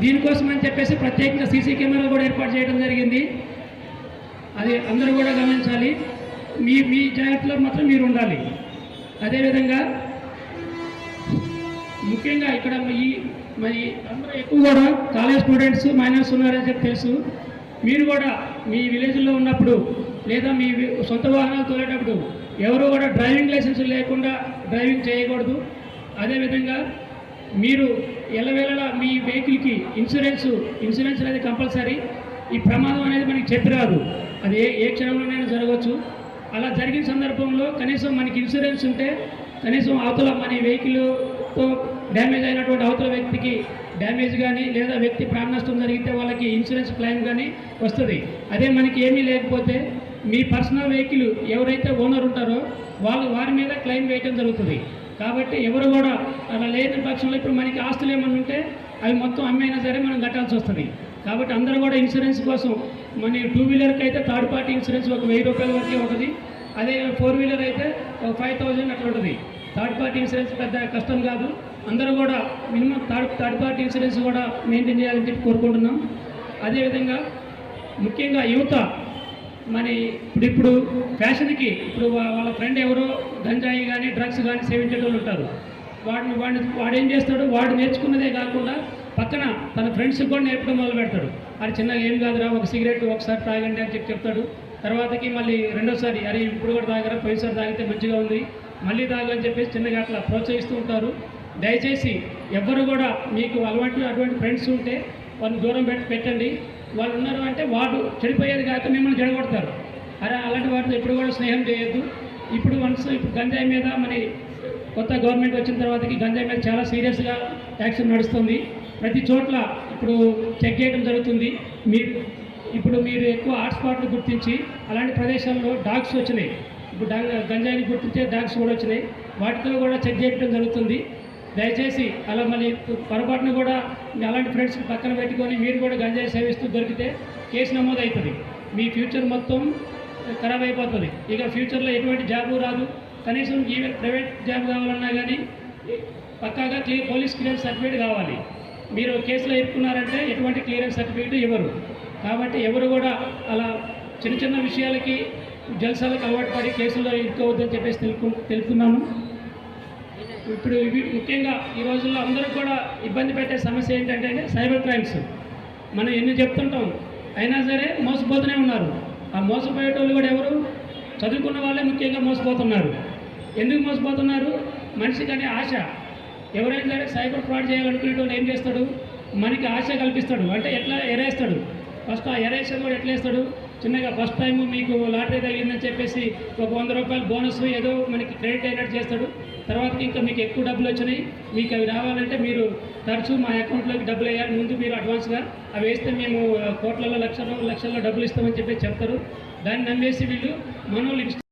దీనికోసం అని చెప్పేసి ప్రత్యేకంగా సీసీ కెమెరాలు కూడా ఏర్పాటు చేయడం జరిగింది. అది అందరూ కూడా గమనించాలి. మీ మీ జాగ్రత్తలో మాత్రం మీరు ఉండాలి. అదేవిధంగా ముఖ్యంగా ఇక్కడ మరి అందరూ ఎక్కువ కూడా కాలేజ్ స్టూడెంట్స్ మైనర్స్ ఉన్నారని చెప్పి తెలుసు. మీరు కూడా మీ విలేజ్లో ఉన్నప్పుడు లేదా మీ సొంత వాహనాలు తోలేటప్పుడు ఎవరు కూడా డ్రైవింగ్ లైసెన్స్ లేకుండా డ్రైవింగ్ చేయకూడదు. అదేవిధంగా మీరు ఎల్లవేళలా మీ వెహికల్కి ఇన్సూరెన్స్ అనేది కంపల్సరీ. ఈ ప్రమాదం అనేది మనకి చెప్పిరాదు, అది ఏ క్షణంలోనైనా జరగవచ్చు. అలా జరిగిన సందర్భంలో కనీసం మనకి ఇన్సూరెన్స్ ఉంటే కనీసం అవతల మన వెహికల్తో డ్యామేజ్ అయినటువంటి అవతల వ్యక్తికి డ్యామేజ్ కానీ లేదా వ్యక్తి ప్రాణ నష్టం జరిగితే వాళ్ళకి ఇన్సూరెన్స్ క్లెయిమ్ కానీ వస్తుంది. అదే మనకి ఏమీ లేకపోతే మీ పర్సనల్ వెహికల్ ఎవరైతే ఓనర్ ఉంటారో వారి మీద క్లెయిమ్ వేయడం జరుగుతుంది. కాబట్టి ఎవరు కూడా అలా లేని పక్షంలో ఇప్పుడు మనకి ఆస్తులు ఏమన్నా ఉంటే అవి మొత్తం అమ్మైనా సరే మనం కట్టాల్సి వస్తుంది. కాబట్టి అందరూ కూడా ఇన్సూరెన్స్ కోసం మన 2 వీలర్కి అయితే థర్డ్ పార్టీ ఇన్సూరెన్స్ ఒక 1000 రూపాయల వరకే ఉంటుంది. అదే 4 వీలర్ అయితే ఒక 5000 అట్లా ఉంటుంది. థర్డ్ పార్టీ ఇన్సూరెన్స్ పెద్ద కష్టం కాదు. అందరూ కూడా మినిమం థర్డ్ పార్టీ ఇన్సూరెన్స్ కూడా మెయింటైన్ చేయాలని చెప్పి కోరుకుంటున్నాం. అదేవిధంగా ముఖ్యంగా యువత మన ఇప్పుడు ఫ్యాషన్కి ఇప్పుడు వాళ్ళ ఫ్రెండ్ ఎవరో గంజాయి కానీ డ్రగ్స్ కానీ సేవించేటోళ్ళు ఉంటారు. వాడు ఏం చేస్తాడు, వాడు నేర్చుకున్నదే కాకుండా పక్కన తన ఫ్రెండ్స్కి కూడా నేర్పడం మొదలు పెడతాడు. అది చిన్నగా ఏం కాదురా, ఒక సిగరెట్ ఒకసారి తాగండి అని చెప్పి చెప్తాడు. తర్వాతకి మళ్ళీ రెండోసారి అరే ఇప్పుడు కూడా తాగరా, పోయినసారి తాగితే మంచిగా ఉంది మళ్ళీ తాగని చెప్పేసి చిన్నగా అట్లా ప్రోత్సహిస్తూ ఉంటారు. దయచేసి ఎవ్వరు కూడా మీకు అటువంటి ఫ్రెండ్స్ ఉంటే వాళ్ళని దూరం పెట్టండి. వాళ్ళు ఉన్నారు అంటే వాడు చెడిపోయేది కాక మిమ్మల్ని చెడగొడతారు. అరే అలాంటి వాటితో ఎప్పుడు కూడా స్నేహం చేయొద్దు. ఇప్పుడు గంజాయి మీద మన కొత్త గవర్నమెంట్ వచ్చిన తర్వాతకి గంజాయి మీద చాలా సీరియస్గా యాక్షన్ నడుస్తుంది. ప్రతి చోట్ల ఇప్పుడు చెక్ చేయడం జరుగుతుంది. మీరు ఎక్కువ హాట్స్పాట్లు గుర్తించి అలాంటి ప్రదేశాల్లో డాగ్స్ వచ్చినాయి. ఇప్పుడు గంజాయిని గుర్తించే డాగ్స్ కూడా వచ్చినాయి. వాటితో కూడా చెక్ చేయడం జరుగుతుంది. దయచేసి అలా మళ్ళీ పొరపాటున కూడా అలాంటి ఫ్రెండ్స్కి పక్కన పెట్టుకొని మీరు కూడా గంజాయి సేవిస్తూ దొరికితే కేసు నమోదు అవుతుంది. మీ ఫ్యూచర్ మొత్తం ఖరాబ్ అయిపోతుంది. ఇక ఫ్యూచర్లో ఎటువంటి జాబు రాదు. కనీసం ఈవెన్ ప్రైవేట్ జాబ్ కావాలన్నా కానీ పక్కాగా పోలీస్ క్లియరెన్స్ సర్టిఫికేట్ కావాలి. మీరు కేసులో ఇరుక్కున్నారంటే ఎటువంటి క్లియరెన్స్ సర్టిఫికేట్ ఇవ్వరు. కాబట్టి ఎవరు కూడా అలా చిన్న చిన్న విషయాలకి జల్సాలకు అలవాటు పడి కేసుల్లో ఇరుక్కోవద్దని చెప్పేసి తెలుపుతున్నాను. ఇప్పుడు ఇవి ముఖ్యంగా ఈ రోజుల్లో అందరూ కూడా ఇబ్బంది పెట్టే సమస్య ఏంటంటే సైబర్ క్రైమ్స్. మనం ఎన్ని చెప్తుంటాం అయినా సరే మోసపోతూనే ఉన్నారు. ఆ మోసపోయేటోళ్ళు కూడా ఎవరు, చదువుకున్న వాళ్ళే ముఖ్యంగా మోసపోతున్నారు. ఎందుకు మోసపోతున్నారు? మనిషికి అనే ఆశ. ఎవరైనా సరే సైబర్ ఫ్రాడ్ చేయాలనుకునేటోళ్ళు ఏం చేస్తాడు, మనకి ఆశ కల్పిస్తాడు. అంటే ఎట్లా ఎరేస్తాడు, ఫస్ట్ ఆ ఎరేషన్ కూడా ఎట్లా వేస్తాడు, చిన్నగా ఫస్ట్ టైం మీకు లాటరీ తగిలిందని చెప్పేసి ఒక 100 రూపాయలు బోనస్ ఏదో మనకి క్రెడిట్ అయినట్టు చేస్తాడు. తర్వాత ఇంకా మీకు ఎక్కువ డబ్బులు వచ్చినాయి, మీకు అవి రావాలంటే మీరు తరచూ మా అకౌంట్లోకి డబ్బులు వేయాలి, ముందు మీరు అడ్వాన్స్గా అవి వేస్తే మేము కోట్లలో లక్షల్లో డబ్బులు ఇస్తామని చెప్పి చెప్తారు. దాన్ని నమ్మేసి వీళ్ళు మనోళ్ళు